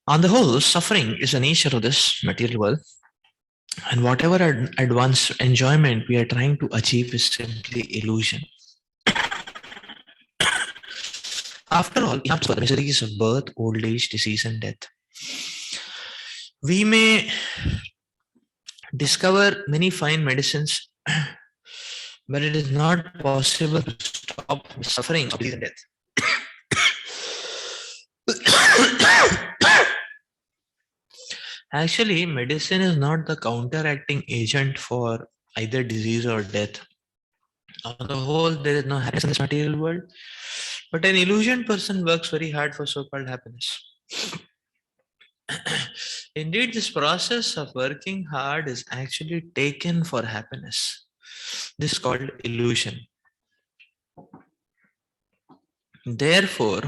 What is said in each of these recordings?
On the whole, suffering is the nature of this material world, and whatever advanced enjoyment we are trying to achieve is simply illusion. After all, we have the miseries of birth, old age, disease, and death. We may discover many fine medicines, but it is not possible to stop the suffering of disease and death. Actually, medicine is not the counteracting agent for either disease or death. On the whole, there is no happiness in this material world, but an illusion person works very hard for so-called happiness. Indeed, this process of working hard is actually taken for happiness. This is called illusion. Therefore,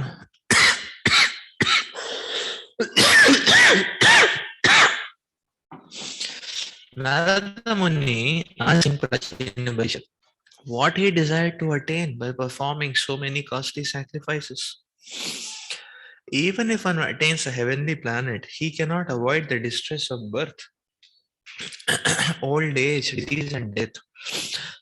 Narada Muni asked Prachina Bhaishat what he desired to attain by performing so many costly sacrifices. Even if one attains a heavenly planet, he cannot avoid the distress of birth, old age, disease, and death.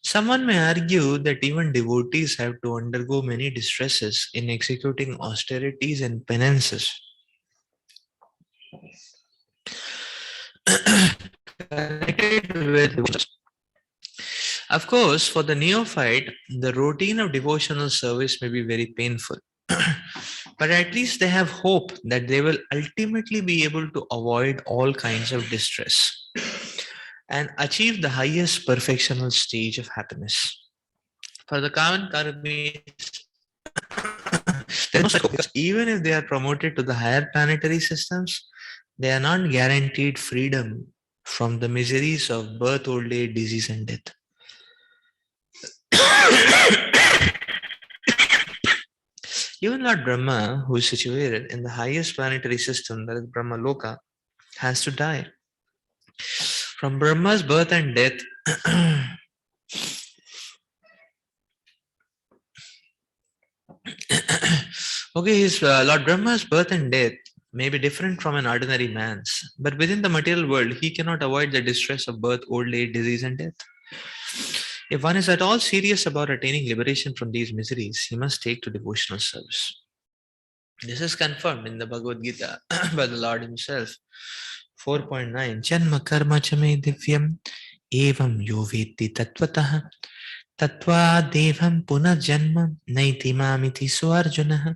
Someone may argue that even devotees have to undergo many distresses in executing austerities and penances. Connected with devotions. Of course, for the neophyte, the routine of devotional service may be very painful. But at least they have hope that they will ultimately be able to avoid all kinds of distress and achieve the highest perfectional stage of happiness. For the common karmis, there is no such hope because even if they are promoted to the higher planetary systems, they are not guaranteed freedom from the miseries of birth, old age, disease, and death. Even Lord Brahma, who is situated in the highest planetary system, that is Brahma Loka, has to die. From Brahma's birth and death, okay, his Lord Brahma's birth and death may be different from an ordinary man's, but within the material world, he cannot avoid the distress of birth, old age, disease, and death. If one is at all serious about attaining liberation from these miseries, he must take to devotional service. This is confirmed in the Bhagavad Gita by the Lord himself. 4.9 Janma karma chame divyam evam yo vetti tatvatah tatva devam punarjanma naiti mamiti suarjunah.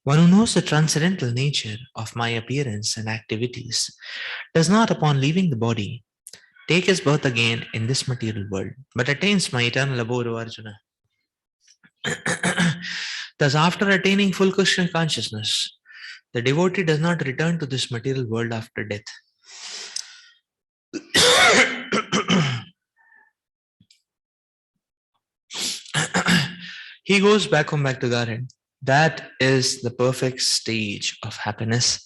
One who knows the transcendental nature of my appearance and activities does not, upon leaving the body, take his birth again in this material world, but attains my eternal abode, O Arjuna. Thus, after attaining full Krishna consciousness, the devotee does not return to this material world after death. He goes back home, back to Godhead. That is the perfect stage of happiness,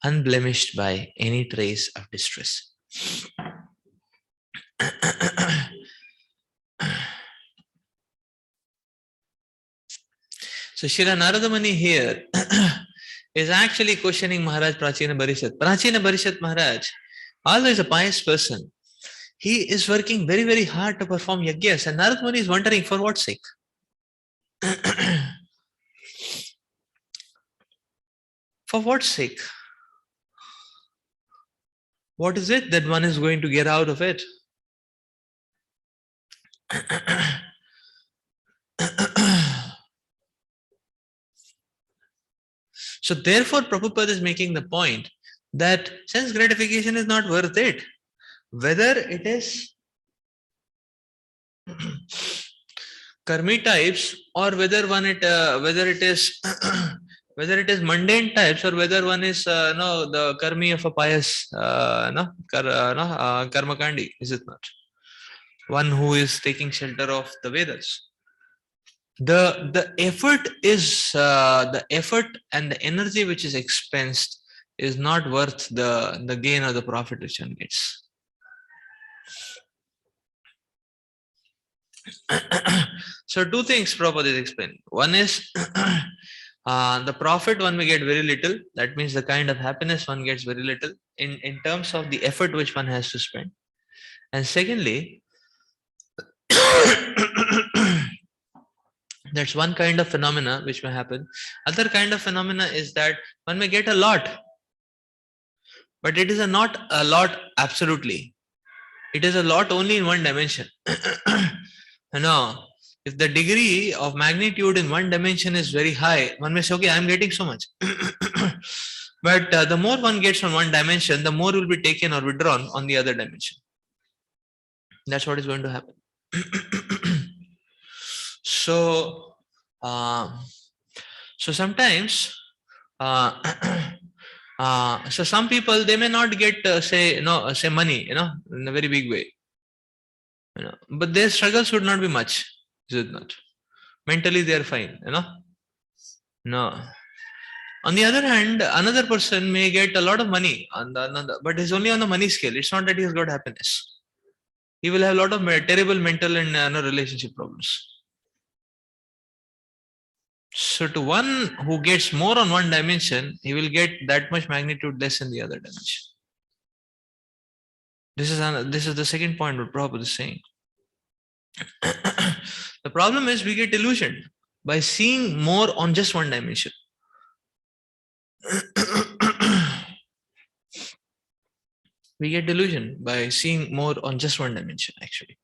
unblemished by any trace of distress. So Srila Narada Muni here is actually questioning Maharaj Prachina Barishat. Prachina Barishat Maharaj, although is a pious person, he is working very, very hard to perform yagyas, and Narada Muni is wondering for what sake. For what sake? What is it that one is going to get out of it? So therefore, Prabhupada is making the point that sense gratification is not worth it. Whether it is karmi types or whether it is whether it is mundane types or whether one is the karmi of a pious karmakandi, is it not? One who is taking shelter of the Vedas. The effort is the effort and the energy which is expensed is not worth the gain or the profit which one gets. So two things Prabhupada is explaining. One is The profit one may get very little. That means the kind of happiness one gets very little in terms of the effort which one has to spend. And secondly, that's one kind of phenomena which may happen. Other kind of phenomena is that one may get a lot, but it is not a lot absolutely. It is a lot only in one dimension. Now, if the degree of magnitude in one dimension is very high, one may say, okay, I am getting so much. But the more one gets on one dimension, the more will be taken or withdrawn on the other dimension. That's what is going to happen. So, so sometimes, so some people they may not get say money, in a very big way, but their struggles would not be much, is it not? Mentally they are fine, No. On the other hand, another person may get a lot of money but it's only on the money scale. It's not that he has got happiness. He will have a lot of terrible mental and relationship problems. So to one who gets more on one dimension, he will get that much magnitude less in the other dimension. This is the second point what Prabhupada is saying. The problem is we get illusioned by seeing more on just one dimension. We get delusion by seeing more on just one dimension, actually.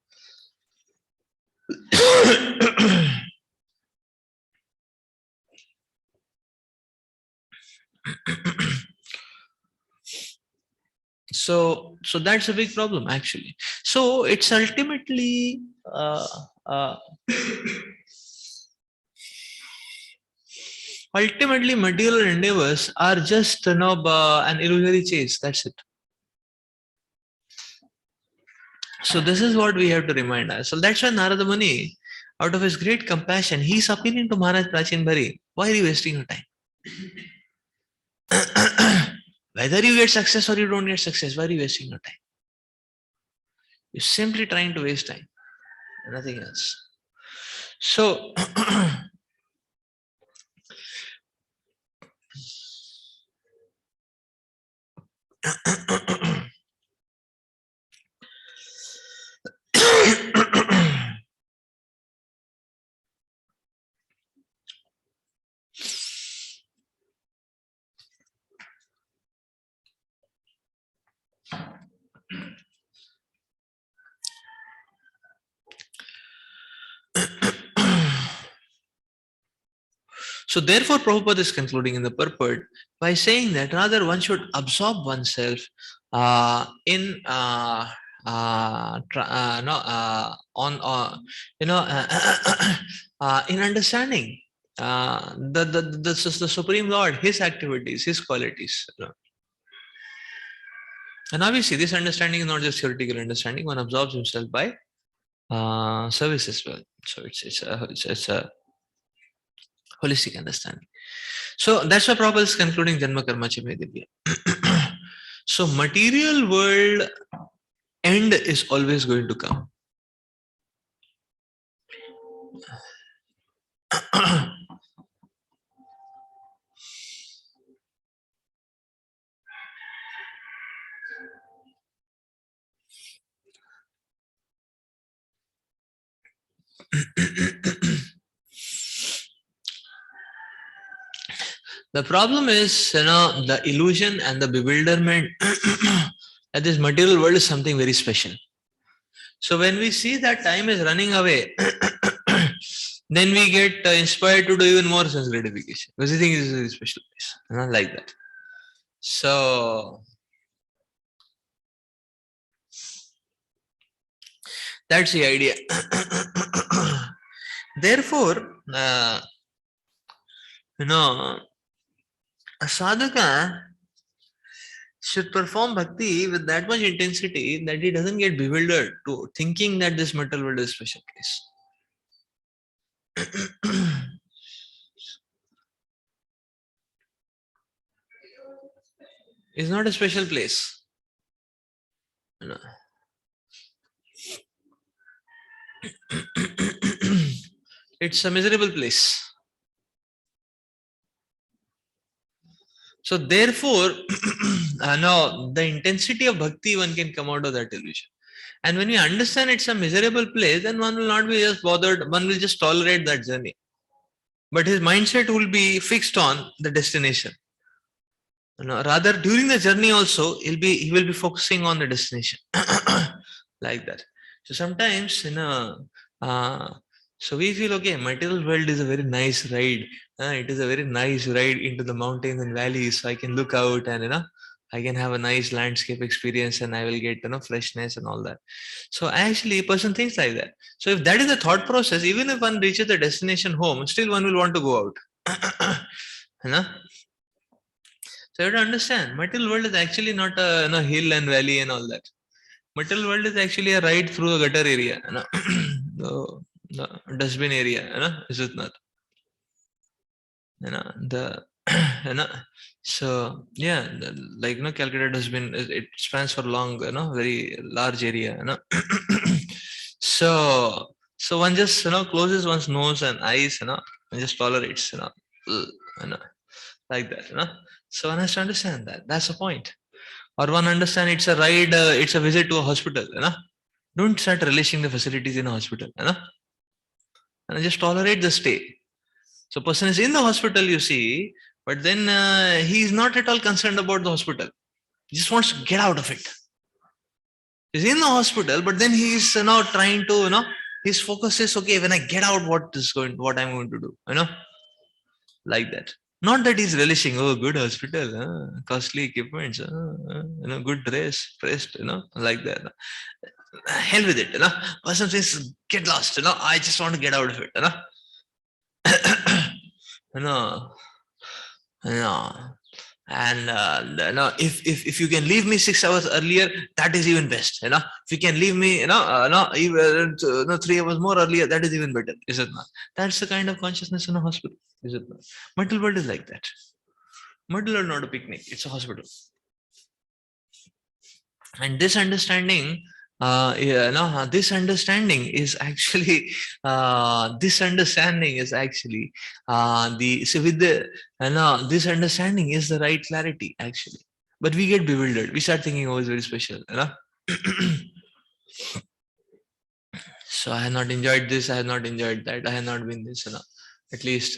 So that's a big problem, actually. So it's ultimately ultimately material endeavors are just an illusory chase. That's it. So this is what we have to remind us. So that's why Narada Muni, out of his great compassion, he's appealing to Maharaj Prachin Bhari. Why are you wasting your time? Whether you get success or you don't get success, why are you wasting your time? You're simply trying to waste time, nothing else. So So therefore, Prabhupada is concluding in the purport by saying that rather one should absorb oneself in in understanding the Supreme Lord, His activities, His qualities. And obviously, this understanding is not just theoretical understanding. One absorbs himself by service as well. So it's a holistic understanding. So that's why Prabhupada is concluding Janma Karma Chame Divya. So material world end is always going to come. The problem is, the illusion and the bewilderment that this material world is something very special. So when we see that time is running away, then we get inspired to do even more sense gratification because we think this is a very special place. Not like that. So that's the idea. Therefore, a sadhaka should perform bhakti with that much intensity that he doesn't get bewildered to thinking that this material world is a special place. It's not a special place. It's a miserable place. So therefore, now the intensity of bhakti, one can come out of that illusion. And when we understand it's a miserable place, then one will not be just bothered, one will just tolerate that journey. But his mindset will be fixed on the destination. Rather, during the journey also, he will be focusing on the destination. Like that. So sometimes, uh, so we feel okay, material world is a very nice ride. It is a very nice ride into the mountains and valleys. So I can look out and I can have a nice landscape experience and I will get freshness and all that. So actually, a person thinks like that. So if that is the thought process, even if one reaches the destination home, still one will want to go out. you know? So you have to understand, material world is actually not a hill and valley and all that. Material world is actually a ride through a gutter area, the dustbin area, is it not? The so yeah, like Calcutta dustbin, it spans for long, very large area, so one just closes one's nose and eyes, and just tolerates, like that, so one has to understand that. That's the point. Or one understand it's a ride, it's a visit to a hospital, don't start relishing the facilities in a hospital, and just tolerate the stay. So person is in the hospital, you see, but then he is not at all concerned about the hospital. He just wants to get out of it. He's in the hospital, but then he is now trying to, his focus is okay. When I get out, what I'm going to do, like that. Not that he's relishing, oh, good hospital, costly equipments, good dress, pressed, like that. Hell with it, Person says, get lost, I just want to get out of it, you know, and if you can leave me 6 hours earlier, that is even best, if you can leave me even 3 hours more earlier, that is even better, is it not? That's the kind of consciousness in a hospital, is it not? Mental world is like that. Mental world not a picnic, it's a hospital. And this understanding this understanding is actually the so with the this understanding is the right clarity actually. But we get bewildered, we start thinking, oh, it's very special, so I have not enjoyed this, I have not enjoyed that, I have not been this, at least,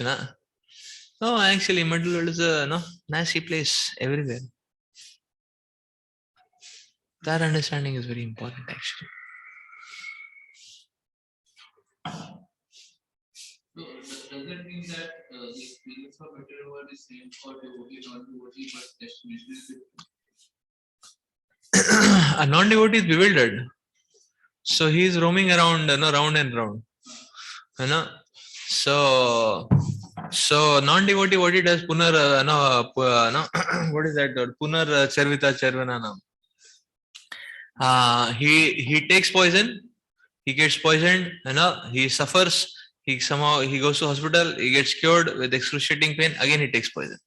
no, actually mental world is a nasty place everywhere. That understanding is very important actually. So does that mean that the experience of material world is same for devotee, non-devotee, but destination is different? A non-devotee is bewildered, so he is roaming around, round and round, so non-devotee, what he does, punar what is that word? Punar charvita charvananam. He takes poison, he gets poisoned, he suffers, he goes to hospital, he gets cured with excruciating pain, again he takes poison.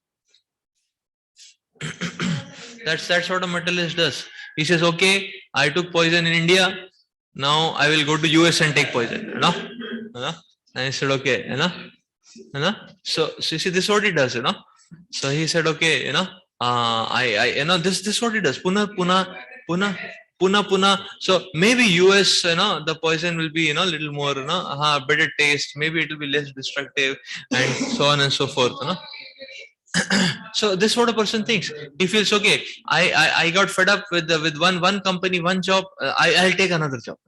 That's what a materialist does. He says, okay, I took poison in India, now I will go to US and take poison, and I said, okay, so you see, this is what he does, so he said, okay, this is what he does, puna. So maybe US, the poison will be, little more, better taste, maybe it will be less destructive, and so on and so forth, So this is what a person thinks. He feels, okay, I got fed up with one company, one job, I'll take another job,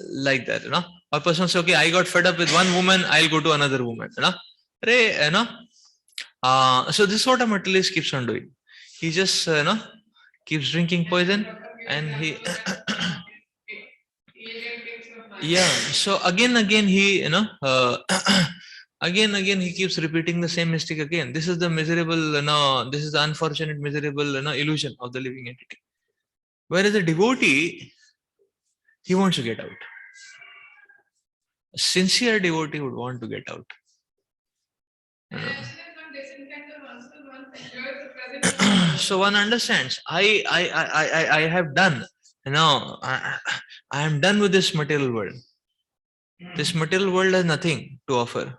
like that, A person says, okay, I got fed up with one woman, I'll go to another woman, so this is what a materialist keeps on doing. He just keeps drinking poison, and he yeah. So again he again he keeps repeating the same mistake again. This is the miserable, this is the unfortunate miserable, illusion of the living entity. Whereas the devotee, he wants to get out. A sincere devotee would want to get out. So one understands, I have done, I am done with this material world. This material world has nothing to offer.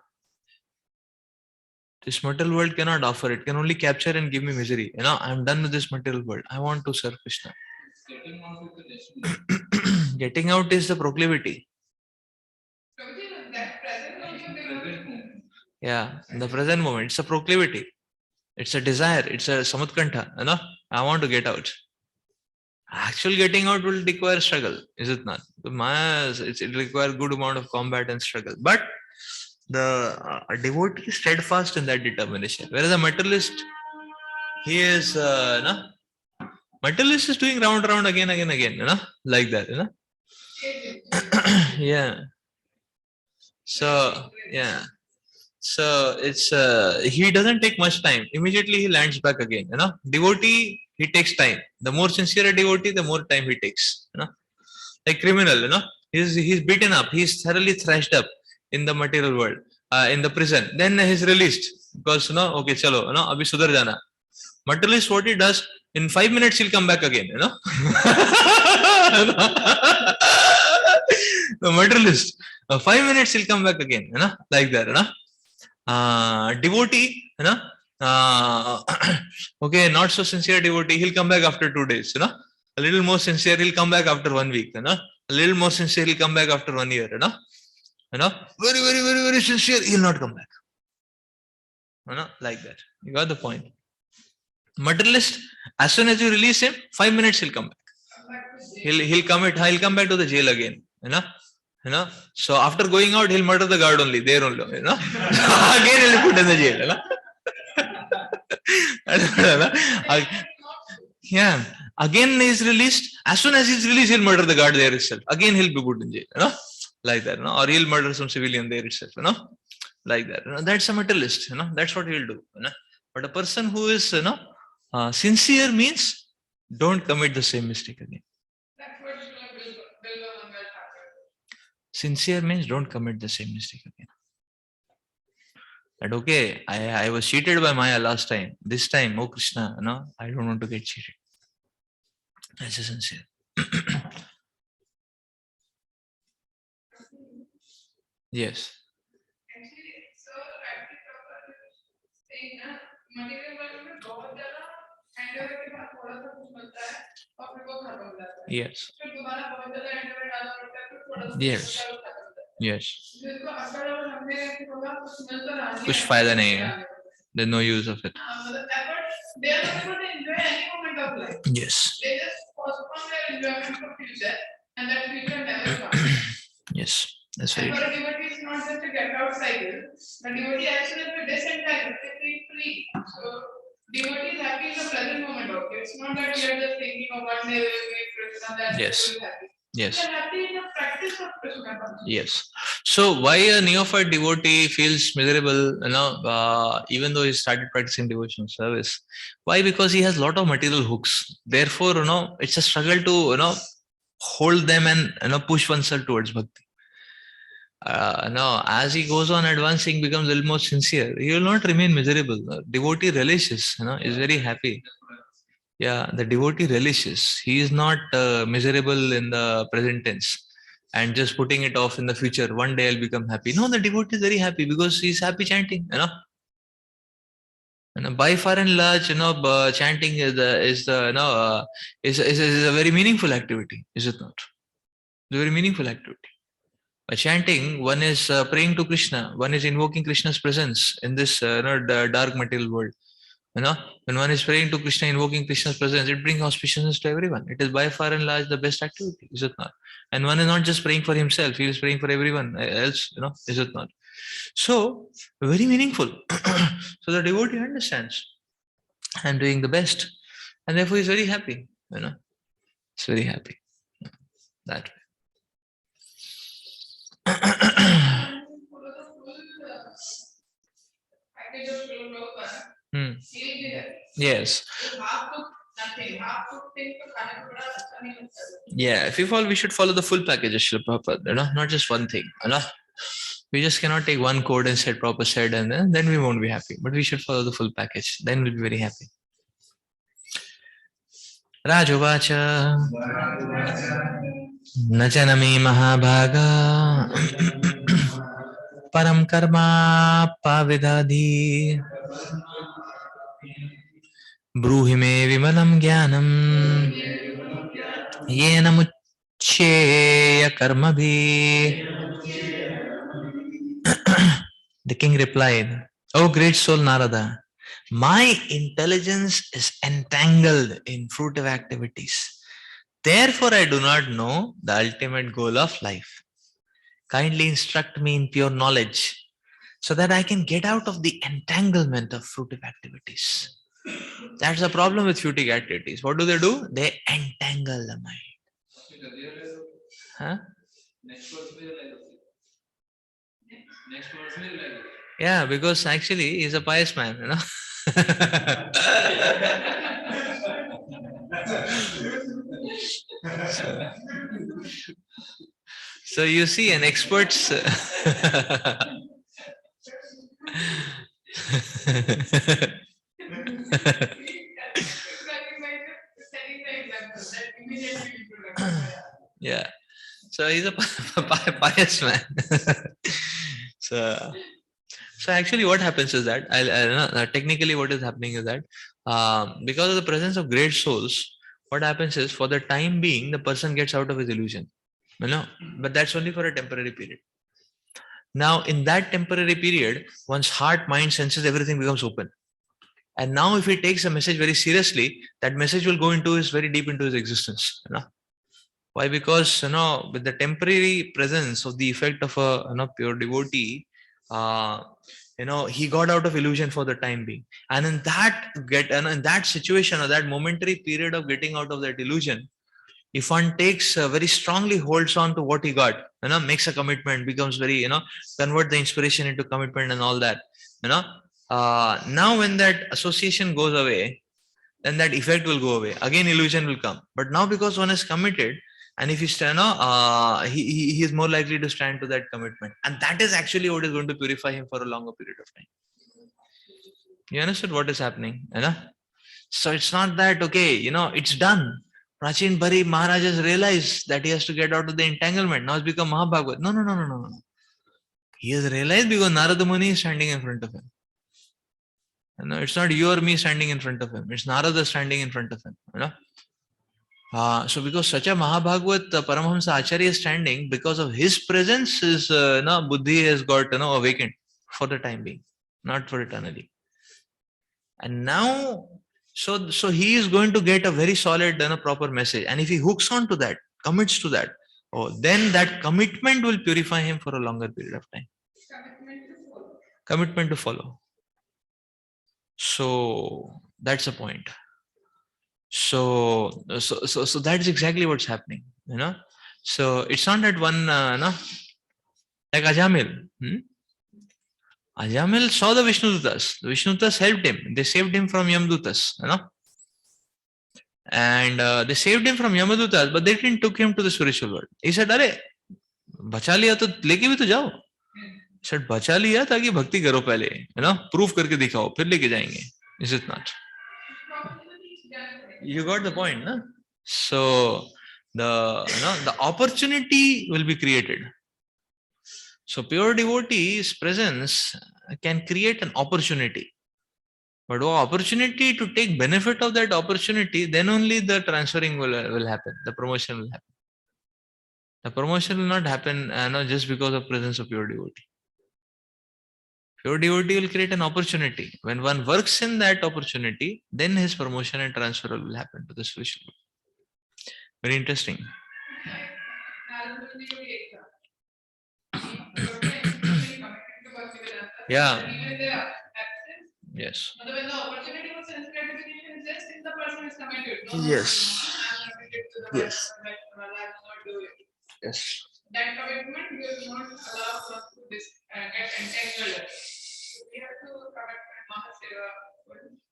This material world cannot offer. It can only capture and give me misery. I'm done with this material world. I want to serve Krishna. Getting out is the destiny. Getting out is the proclivity. Yeah, in the present moment, it's a proclivity. It's a desire. It's a samutkantha. I want to get out. Actual getting out will require struggle, is it not? It requires good amount of combat and struggle. But the devotee is steadfast in that determination. Whereas a materialist, he is, materialist is doing round again, like that, yeah. So, yeah. So it's he doesn't take much time. Immediately he lands back again. Devotee, he takes time. The more sincere a devotee, the more time he takes. Like criminal, he's beaten up. He's thoroughly thrashed up in the material world, in the prison. Then he's released because okay, chalo, abhi sudhar jana. Materialist, what he does in 5 minutes, he'll come back again. The materialist, 5 minutes he'll come back again. Like that. Devotee, okay, not so sincere devotee, he'll come back after 2 days, a little more sincere, he'll come back after 1 week, a little more sincere, he'll come back after 1 year, very sincere, he'll not come back, like that. You got the point. Materialist, as soon as you release him, 5 minutes he'll come back. He'll come back to the jail again, So after going out, he'll murder the guard only, there only, Again he'll put in the jail, Yeah. Again he's released. As soon as he's released, he'll murder the guard there itself. Again he'll be put in jail, Like that, Or he'll murder some civilian there itself, Like that. That's a materialist, That's what he'll do, But a person who is, sincere means don't commit the same mistake again. Sincere means don't commit the same mistake again. That okay, I was cheated by Maya last time. This time, oh Krishna, I don't want to get cheated. That's a sincere. Yes. Yes. Yes. Yes. कुछ फायदा नहीं है. There's no use of it. They are not able to enjoy any moment of life. Yes. They just postpone their enjoyment for future, and that future never comes. Yes, that's very true. Devotee is not just a get out cycle, but devotee actually is a descent cycle. They free. So devotee is happy in the present moment. Okay, it's not that we are just thinking of one day we will be Krishna, that yes. We will happy. Yes. We are happy in the practice of Krishna. Yes. So why a neophyte devotee feels miserable, even though he started practicing devotional service? Why? Because he has a lot of material hooks. Therefore, it's a struggle to, hold them and, push oneself towards bhakti. As he goes on advancing, becomes a little more sincere. He will not remain miserable. Devotee relishes, is very happy. Yeah, the devotee relishes. He is not miserable in the present tense and just putting it off in the future. One day I'll become happy. No, the devotee is very happy because he's happy chanting. By far and large, chanting is a very meaningful activity, is it not? It's a very meaningful activity. By chanting, one is praying to Krishna. One is invoking Krishna's presence in this dark material world. When one is praying to Krishna, invoking Krishna's presence, it brings auspiciousness to everyone. It is by far and large the best activity, is it not? And one is not just praying for himself, he is praying for everyone else, is it not? So, very meaningful. So the devotee understands, I'm doing the best. And therefore he's very happy, It's very happy. That way. Yes. Yeah, if we should follow the full package of Srila Prabhupada, not just one thing. We just cannot take one code and set Prabhupada said, and then we won't be happy. But we should follow the full package. Then we'll be very happy. Rajovacha Najanami Mahabhaga Param Karma Pavidadhi Bruhime vimalam jnanam yena muccheya karmabhi. The king replied, "O great soul Narada, my intelligence is entangled in fruitive activities. Therefore, I do not know the ultimate goal of life. Kindly instruct me in pure knowledge so that I can get out of the entanglement of fruitive activities." That's the problem with fruitive activities. What do? They entangle the mind. Huh? Next verse में like next verse में like Yeah, because actually he's a pious man, you know. So you see, an expert's yeah. So he's a pious man. so So actually, what happens is that technically what is happening is that because of the presence of great souls, what happens is for the time being the person gets out of his illusion, but that's only for a temporary period. Now, in that temporary period, one's heart, mind, senses, everything becomes open. And now, if he takes a message very seriously, that message will go into his very deep into his existence. Why? Because with the temporary presence of the effect of a pure devotee, uh, he got out of illusion for the time being, and in that situation or that momentary period of getting out of that illusion, if one takes very strongly holds on to what he got, makes a commitment, becomes very convert the inspiration into commitment and all that, now when that association goes away, then that effect will go away. Again, illusion will come. But now because one is committed, and if he he is more likely to stand to that commitment, and that is actually what is going to purify him for a longer period of time. You understood what is happening, So it's not that okay, it's done. Prachin Bari Maharaj has realized that he has to get out of the entanglement. Now it's become Mahabhagavad. No. He has realized because Narada Muni is standing in front of him. It's not you or me standing in front of him. It's Narada standing in front of him. So because such a Mahabhagavat Paramahamsa Acharya is standing, because of his presence, his buddhi has got awakened for the time being, not for eternally. And now, so he is going to get a very solid proper message. And if he hooks on to that, commits to that, then that commitment will purify him for a longer period of time. Commitment to follow. So that's the point. So that's exactly what's happening, So it's not that one, like Ajamil. Ajamil saw the Vishnudutas. The Vishnudutas helped him. They saved him from Yamadutas, And they saved him from Yamadutas, but they didn't took him to the spiritual world. He said, "Arey, बचा लिया तो लेके भी तो जाओ." He said, "बचा लिया ताकि भक्ति करो पहले, proof करके दिखाओ, फिर लेके जाएंगे." Is it not? You got the point, no? So the opportunity will be created. So pure devotee's presence can create an opportunity. But opportunity to take benefit of that opportunity, then only the transferring will happen. The promotion will happen. The promotion will not happen just because of presence of pure devotee. Pure devotee will create an opportunity. When one works in that opportunity, then his promotion and transfer will happen to the spiritual world. Very interesting. Yeah. Yes. Yes. Yes. Yes. That commitment will not allow us to get entangled. We have to commit Mahaseva.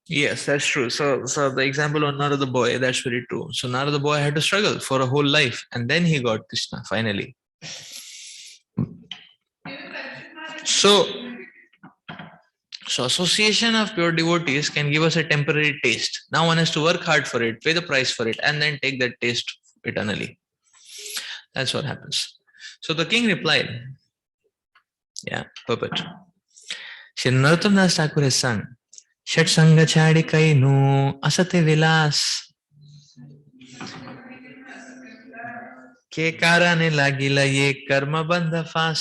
Yes, that's true. So the example on Narada boy, that's very true. So Narada boy had to struggle for a whole life, and then he got Krishna finally. So association of pure devotees can give us a temporary taste. Now one has to work hard for it, pay the price for it, and then take that taste eternally. That's what happens. So the king replied, yeah, puppet. Shri Narottam Das Thakur has sung, Shatsanga chadi kainu asate vilas. के कारणे लागिला ये कर्म बंध फास.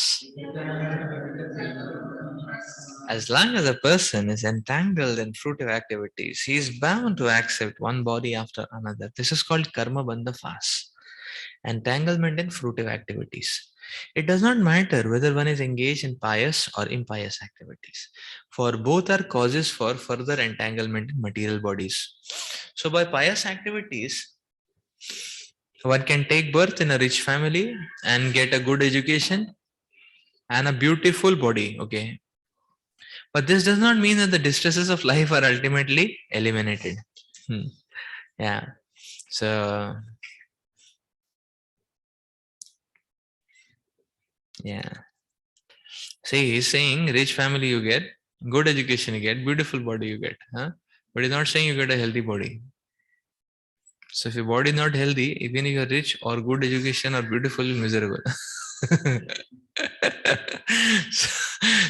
As long as a person is entangled in fruitive activities, he is bound to accept one body after another. This is called karma bandha fas, entanglement in fruitive activities. It does not matter whether one is engaged in pious or impious activities, for both are causes for further entanglement in material bodies. So, by pious activities, one can take birth in a rich family and get a good education and a beautiful body. Okay, but this does not mean that the distresses of life are ultimately eliminated. Yeah. So, yeah. See, he's saying rich family you get, good education you get, beautiful body you get. Huh? But he's not saying you get a healthy body. So, if your body is not healthy, even if you're rich or good education or beautiful, you're miserable. so,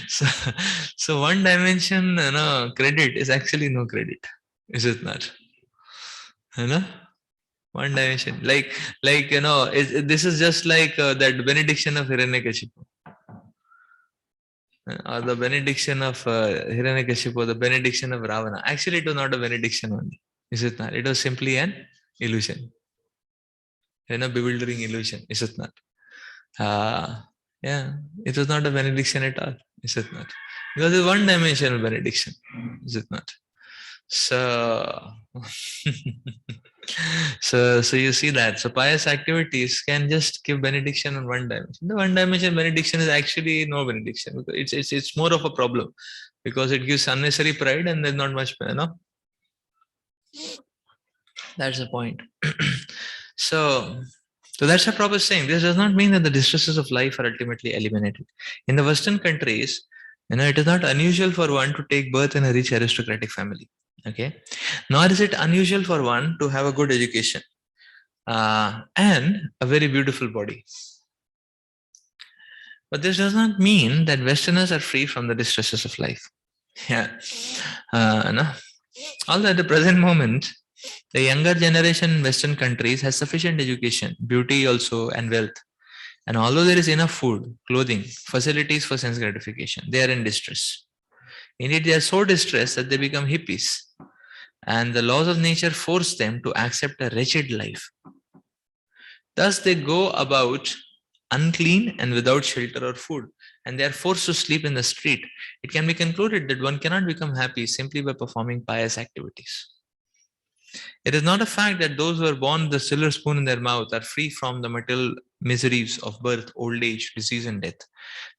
so, so one dimension, credit is actually no credit, is it not? You know, one dimension, this is just like that benediction of Hiranyakashipu, or the benediction of Hiranyakashipu, the benediction of Ravana. Actually, it was not a benediction only, is it not? It was simply an illusion, bewildering illusion, is it not? Yeah, it was not a benediction at all, is it not? Because it's one dimensional benediction, is it not? So, so you see that. So pious activities can just give benediction on one dimension. The one dimension benediction is actually no benediction. Because it's more of a problem because it gives unnecessary pride and there's not much, That's the point. so, so that's what Prabhupada is saying. This does not mean that the distresses of life are ultimately eliminated. In the Western countries, it is not unusual for one to take birth in a rich aristocratic family. Okay, nor is it unusual for one to have a good education and a very beautiful body. But this does not mean that Westerners are free from the distresses of life. Yeah, no. Although at the present moment, the younger generation in Western countries has sufficient education, beauty also, and wealth. And although there is enough food, clothing, facilities for sense gratification, they are in distress. Indeed, they are so distressed that they become hippies. And the laws of nature force them to accept a wretched life. Thus, they go about unclean and without shelter or food, and they are forced to sleep in the street. It can be concluded that one cannot become happy simply by performing pious activities. It is not a fact that those who are born with the silver spoon in their mouth are free from the material miseries of birth, old age, disease, and death.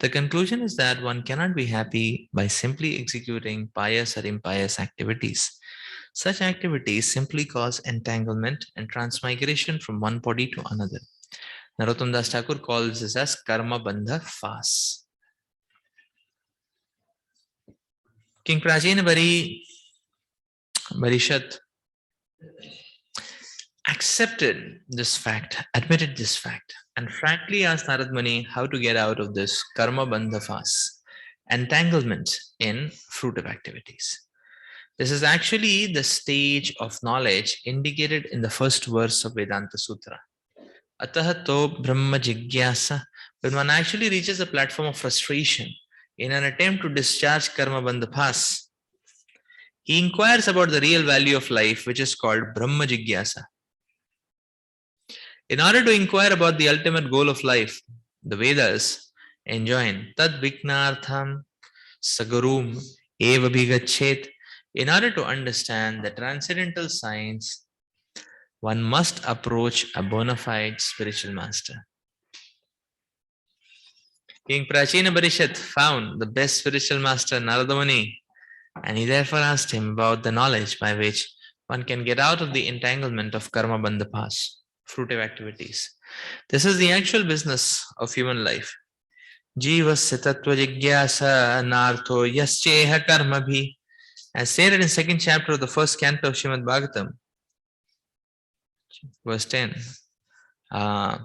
The conclusion is that one cannot be happy by simply executing pious or impious activities. Such activities simply cause entanglement and transmigration from one body to another. Narottam Das Thakur calls this as karma bandha fas. King Prajena Barishat accepted this fact, admitted this fact, and frankly asked Narad Muni how to get out of this karma bandha fas, entanglement in fruitive activities. This is actually the stage of knowledge indicated in the first verse of Vedanta Sutra. Atahato Brahma Jigyasa. When one actually reaches a platform of frustration in an attempt to discharge karma bandha fas, he inquires about the real value of life, which is called Brahma Jigyasa. In order to inquire about the ultimate goal of life, the Vedas enjoin Tad Viknartham Sagarum Eva Bhigachet. In order to understand the transcendental science, one must approach a bona fide spiritual master. King Prachina Barishat found the best spiritual master, Narada Muni, and he therefore asked him about the knowledge by which one can get out of the entanglement of karma bandha fas, fruitive activities. This is the actual business of human life. Jivasya tattva jigyasa nartho yascheha karma bhi. As stated in second chapter of the first canto of Srimad Bhagavatam, verse 10. A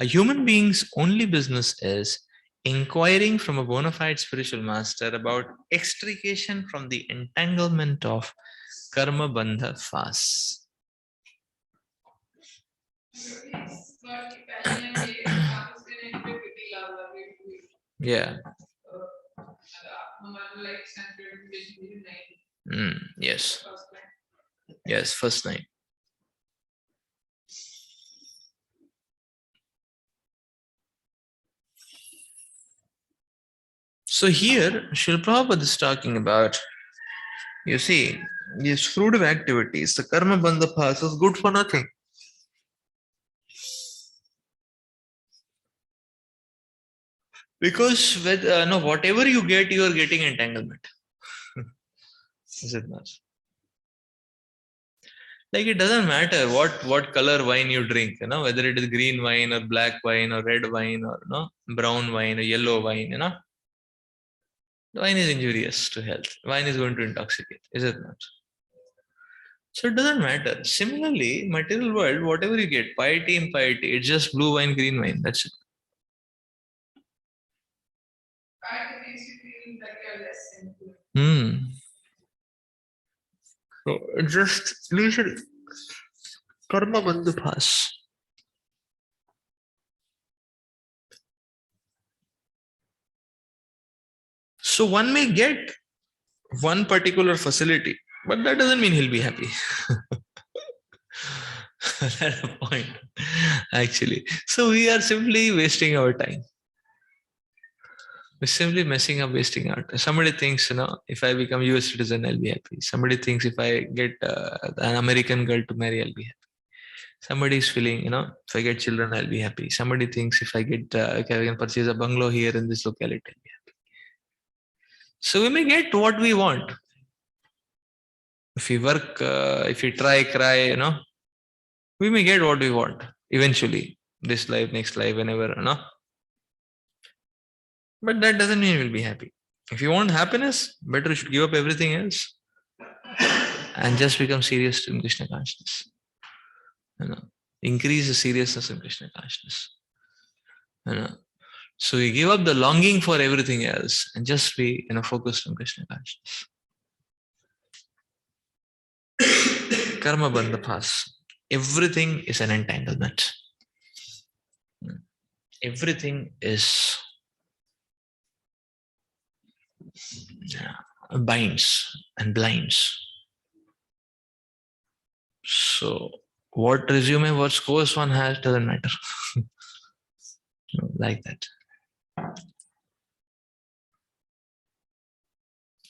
human being's only business is inquiring from a bona fide spiritual master about extrication from the entanglement of karma bandha fast. Yeah. Yes. Yes, first line. So here, Srila Prabhupada is talking about, you see, these fruitive activities, the karma bandha path is good for nothing. Because with no, whatever you get, you are getting entanglement. Is it not? Like it doesn't matter what color wine you drink, whether it is green wine or black wine or red wine or brown wine or yellow wine, wine is injurious to health. Wine is going to intoxicate, is it not? So it doesn't matter. Similarly, material world, whatever you get, piety, impiety, it's just blue wine, green wine. That's it. So it just usually karma bandhu pass. So one may get one particular facility, but that doesn't mean he'll be happy. That's the point, actually. So we are simply wasting our time. We're simply messing up, wasting out. Somebody thinks, if I become US citizen, I'll be happy. Somebody thinks if I get an American girl to marry, I'll be happy. Somebody is feeling, if I get children, I'll be happy. Somebody thinks if I get, if I can purchase a bungalow here in this locality, I'll be happy. So we may get what we want. If we work, if we try, cry, we may get what we want eventually. This life, next life, whenever, But that doesn't mean we'll be happy. If you want happiness, better you should give up everything else and just become serious in Krishna consciousness. Increase the seriousness in Krishna consciousness. So you give up the longing for everything else and just be focused on Krishna consciousness. Karma bandha pass. Everything is an entanglement. Everything is binds and blinds. So what resume, what scores one has doesn't matter. Like that.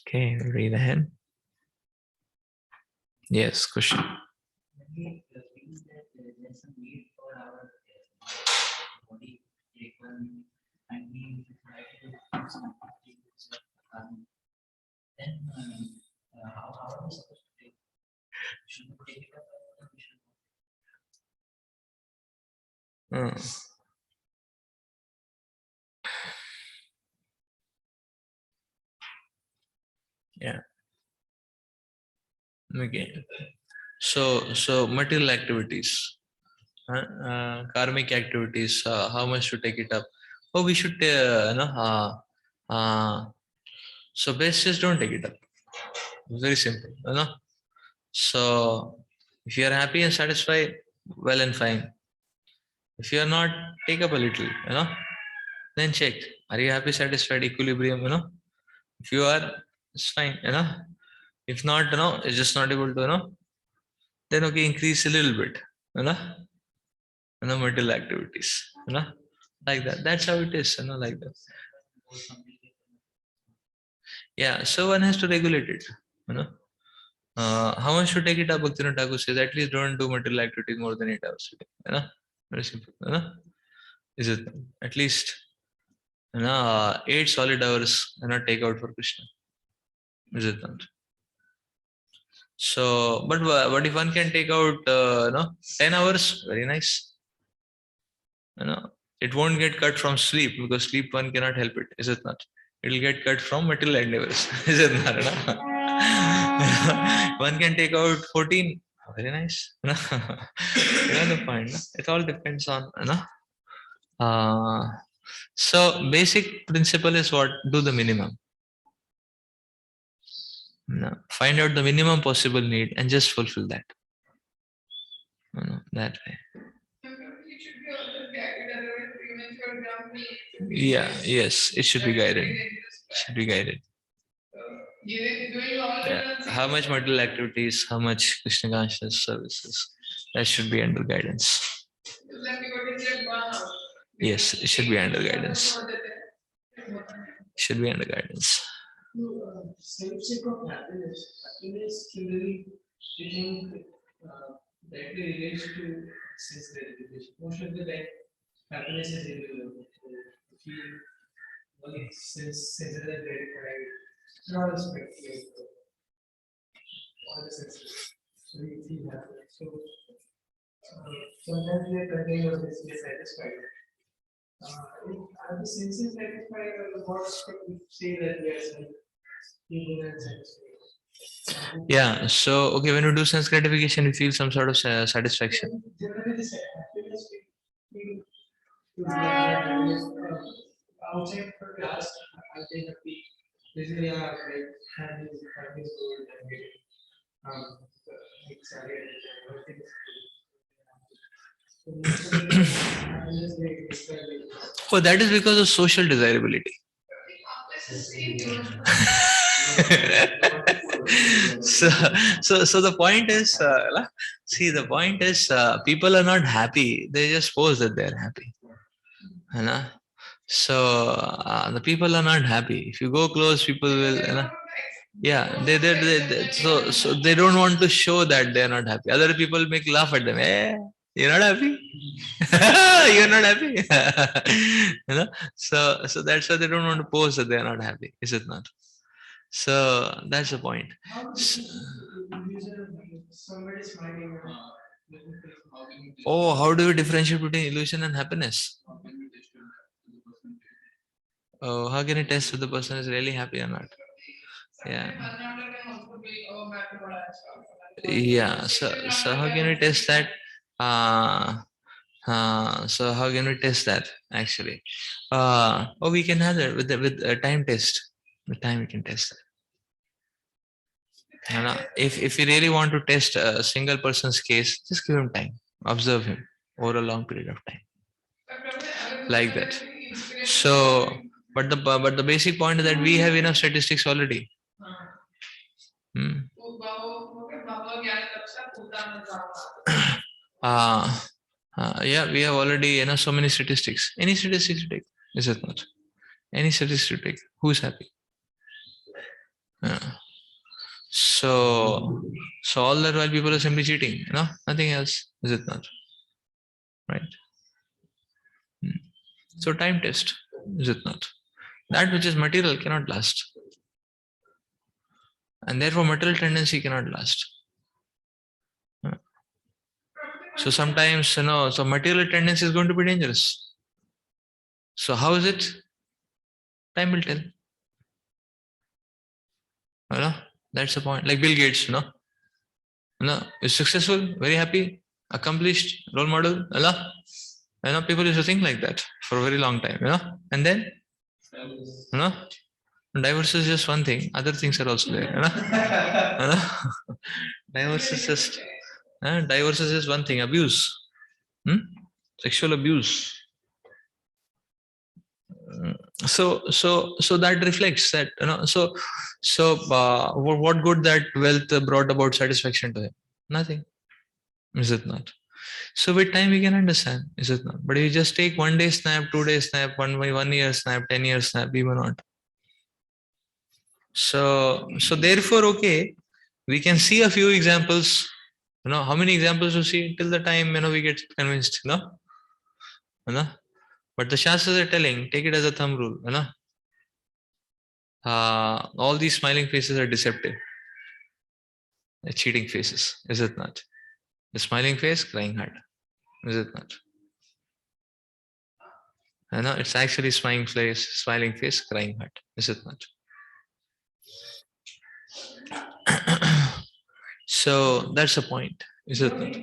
Okay, read ahead. Yes, question. How are we supposed to take? Should we take it up? Yeah. Okay. So material activities, karmic activities. How much to take it up? Oh, we should, so best just don't take it up. It's very simple, So if you are happy and satisfied, well and fine. If you are not, take up a little, then check. Are you happy, satisfied, equilibrium, If you are, it's fine, If not, it's just not able to, then okay, increase a little bit, material activities, like that. That's how it is, like that. Yeah, so one has to regulate it, how much to take it up? Bhaktivinoda Thakur says at least don't do material activities more than 8 hours a day. Very simple. Is it at least 8 solid hours take out for Krishna? Is it not? So, but if one can take out 10 hours, very nice. It won't get cut from sleep because sleep one cannot help it. Is it not? It will get cut from material endeavors. Is it not? One can take out 14. Very nice. The point. It all depends on So basic principle is what? Do the minimum. No. Find out the minimum possible need and just fulfill that. No, that way. Yeah, yes, it should be guided. Should be guided. Yeah. How much material activities, how much Krishna conscious services, that should be under guidance. Yes, it should be under guidance. Should be under guidance. Sake of happiness. Happiness generally, you think directly relates to sense gratification. Most of the time, happiness is irrelevant. You feel only senses are gratified, not respected, all the senses. So you feel happy. So sometimes we are contained or dissatisfied. Are the senses satisfied or what we say that we are even unsatisfied? Yeah. So okay, when you do sense gratification, you feel some sort of satisfaction. Generally, the happiness we feel happiness outside for class, I'll be happy. Basically, like happy is good and getting like salary and everything. So most of the time, happiness they describe it. Oh, that is because of social desirability. So the point is, see, the point is, people are not happy. They just pose that they are happy. You know? So the people are not happy. If you go close, people will, yeah, so they don't want to show that they are not happy. Other people make laugh at them. Hey, you're not happy. You're not happy. So that's why they don't want to pose that they are not happy. Is it not? So that's the point. Somebody smiling. Oh, how do you differentiate between illusion and happiness? Oh, how can you test if the person is really happy or not? Yeah. Yeah. So how can we test that? So how can we test that actually? We can have that with a time test. With time we can test that. If you really want to test a single person's case, just give him time. Observe him over a long period of time. Like that. So but the basic point is that we have enough statistics already. Yeah, we have already so many statistics. Any statistics you take, is it not? Any statistics you take, who's happy? So all that while people are simply cheating, nothing else, is it not? Right? So time test, is it not? That which is material cannot last. And therefore material tendency cannot last. So sometimes, so material tendency is going to be dangerous. So how is it? Time will tell. That's the point. Like Bill Gates, is successful, very happy, accomplished, role model, people used to think like that for a very long time, and then, divorce is just one thing, other things are also there, divorce is just one thing, abuse, sexual abuse. So that reflects that, what good that wealth brought about satisfaction to him? Nothing, is it not? So with time we can understand, is it not? But if you just take 1 day snap, 2 day snap, 1 year snap, 10 year snap, we will not. So therefore, okay, we can see a few examples. How many examples you see till the time we get convinced, But the Shastras are telling, take it as a thumb rule, all these smiling faces are deceptive. They're cheating faces, is it not? The smiling face, crying heart, is it not? It's actually smiling face, crying heart, is it not? So that's the point, is it not?